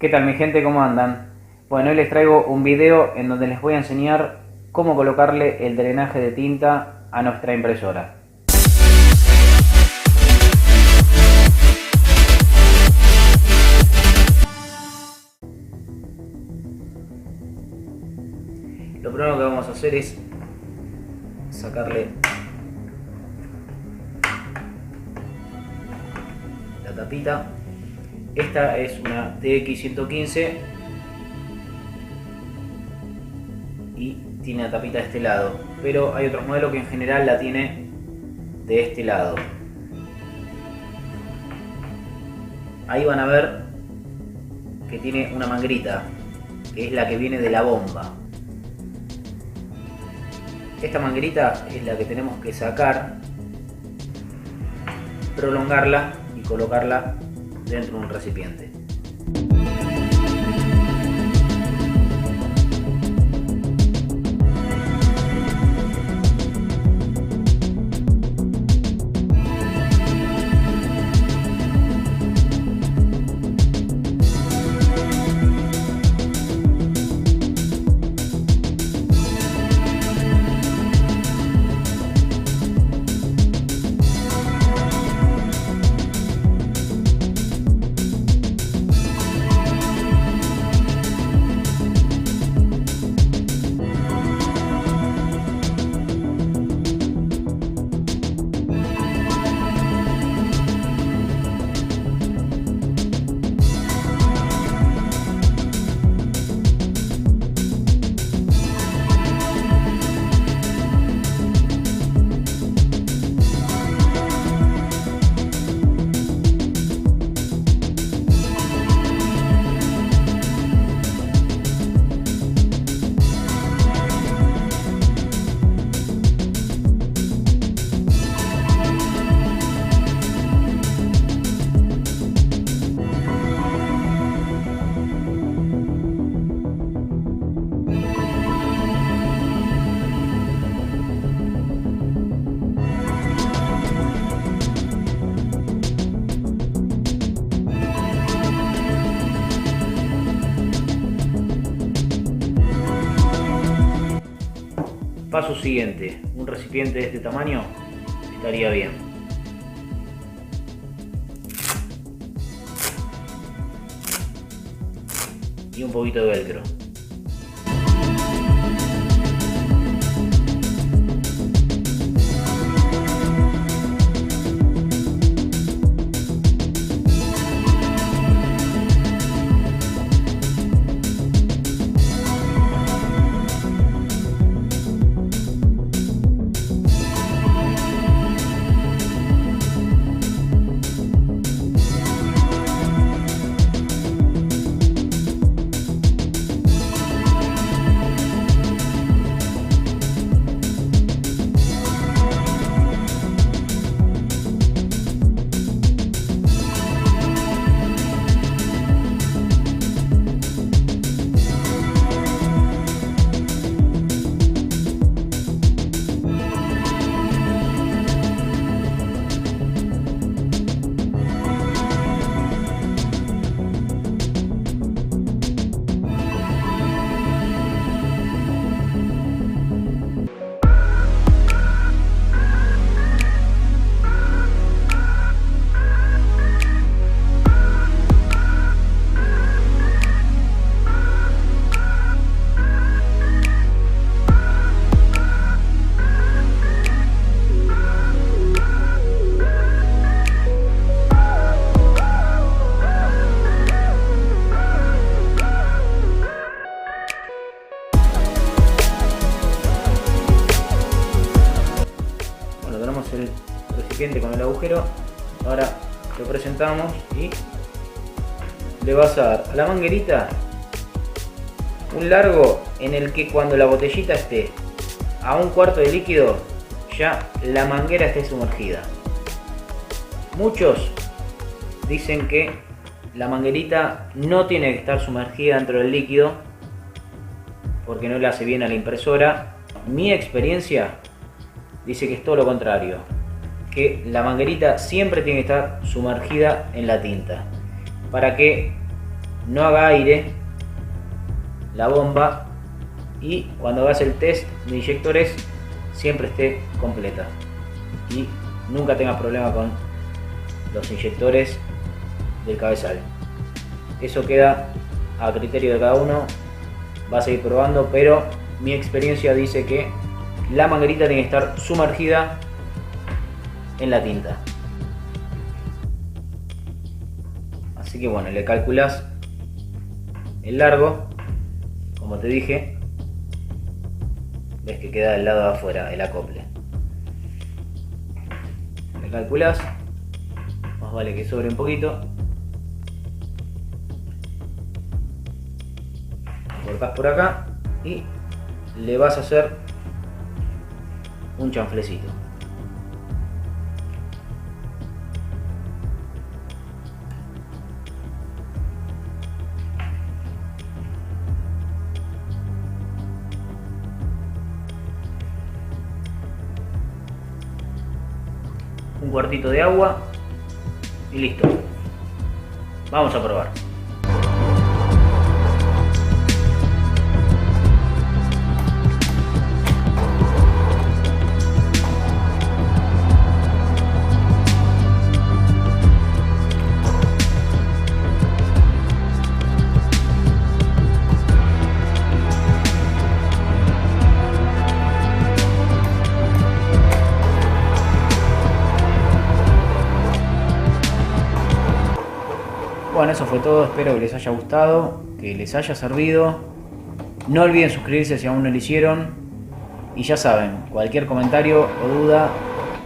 ¿Qué tal mi gente? ¿Cómo andan? Bueno, hoy les traigo un video en donde les voy a enseñar cómo colocarle el drenaje de tinta a nuestra impresora. Lo primero que vamos a hacer es sacarle la tapita. Esta es una TX115 y tiene la tapita de este lado, pero hay otros modelos que en general la tiene de este lado. Ahí van a ver que tiene una manguerita, que es la que viene de la bomba. Esta manguerita es la que tenemos que sacar, prolongarla y colocarla dentro de un recipiente. Paso siguiente, un recipiente de este tamaño estaría bien. Y un poquito de velcro. Tenemos el recipiente con el agujero. Ahora lo presentamos y le vas a dar a la manguerita un largo en el que cuando la botellita esté a 1/4 de líquido ya la manguera esté sumergida. Muchos dicen que la manguerita no tiene que estar sumergida dentro del líquido porque no le hace bien a la impresora. Mi experiencia dice que es todo lo contrario, que la manguerita siempre tiene que estar sumergida en la tinta para que no haga aire la bomba y cuando hagas el test de inyectores siempre esté completa y nunca tengas problema con los inyectores del cabezal. Eso queda a criterio de cada uno, va a seguir probando, pero mi experiencia dice que la manguerita tiene que estar sumergida en la tinta. Así que bueno, le calculas el largo, como te dije, ves que queda del lado de afuera el acople. Le calculas, más vale que sobre un poquito. Cortás por acá y le vas a hacer un chanflecito. Un cuartito de agua y listo. Vamos a probar. Bueno, eso fue todo, espero que les haya gustado, que les haya servido. No olviden suscribirse si aún no lo hicieron. Y ya saben, cualquier comentario o duda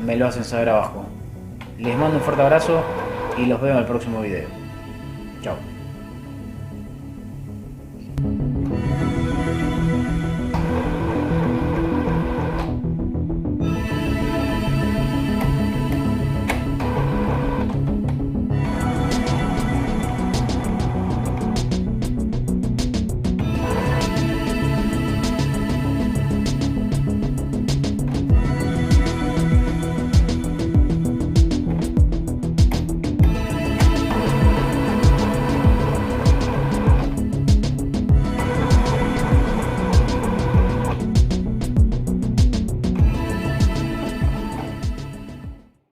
me lo hacen saber abajo. Les mando un fuerte abrazo y los veo en el próximo video. Chao.